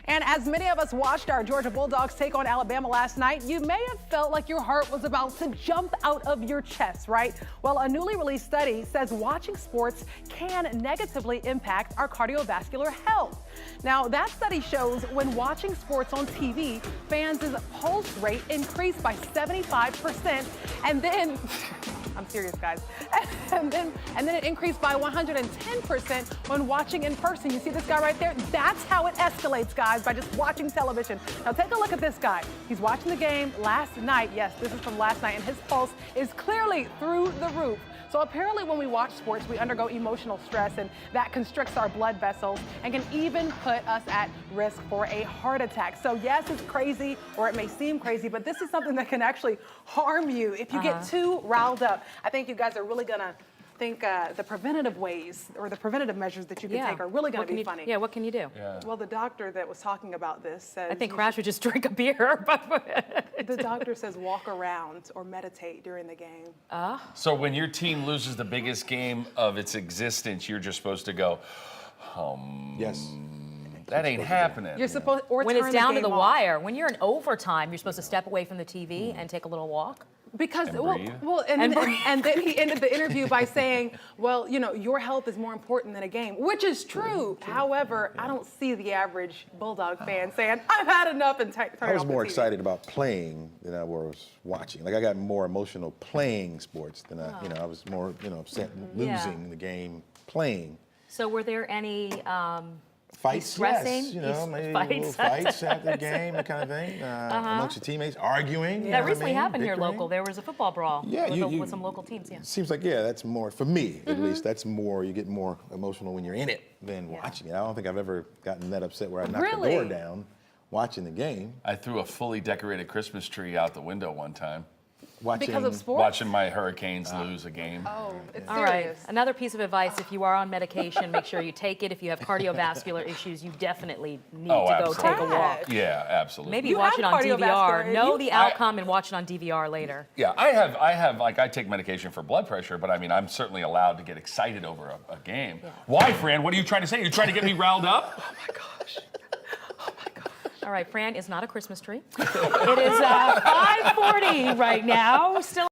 And as many of us watched our Georgia Bulldogs take on Alabama last night, you may have felt like your heart was about to jump out of your chest, right? Well, a newly released study says watching sports can negatively impact our cardiovascular health. Now, that study shows when watching sports on TV, fans' pulse rate increased by 75%, and then I'm serious, guys. And then it increased by 110% when watching in person. You see this guy right there? That's how it escalates, guys, by just watching television. Now take a look at this guy. He's watching the game last night. Yes, this is from last night, and his pulse is clearly through the roof. So apparently when we watch sports, we undergo emotional stress, and that constricts our blood vessels and can even put us at risk for a heart attack. So yes, it's crazy, or it may seem crazy, but this is something that can actually harm you if you get too riled up. I think you guys are really gonna think the preventative ways or the preventative measures that you can take are really going to be funny. Yeah, what can you do? Yeah. Well, the doctor that was talking about this says... I think Crash would just drink a beer. The doctor says walk around or meditate during the game. So when your team loses the biggest game of its existence, you're just supposed to go, Yes. that ain't happening. You're supposed... Or When turn it's down to game the off. wire, when you're in overtime, you're supposed to step away from the TV and take a little walk. Because, And well, breathe. and then he ended the interview by saying, well, you know, your health is more important than a game, which is true. However, I don't see the average Bulldog fan saying, I've had enough and turning I was off the more TV. excited about playing than I was watching. Like I got more emotional playing sports than I was more, upset losing the game playing. So were there any Fights, De-stressing? yes, maybe little fights after the game, that kind of thing. Amongst your teammates, arguing. You know that what I recently mean? happened here Bickering. local? There was a football brawl Yeah, with some local teams. Yeah. Seems like, that's more, for me at least, that's more, you get more emotional when you're in it than watching it. I don't think I've ever gotten that upset where I knocked the door down watching the game. I threw a fully decorated Christmas tree out the window one time, Watching, Because of sports? watching my Hurricanes lose a game. Oh, it's All right. serious. Another piece of advice: if you are on medication, make sure you take it. If you have cardiovascular issues, you definitely need to go take a walk. Yeah, absolutely. Maybe You watch have it on DVR. cardiovascular, Know you- the outcome and watch it on DVR later. Yeah, I have like, I take medication for blood pressure, but I mean, I'm certainly allowed to get excited over a game. Why, Fran? What are you trying to say? You're trying to get me riled up? Oh my gosh. All right, Fran is not a Christmas tree. It is 5:40 right now. Still.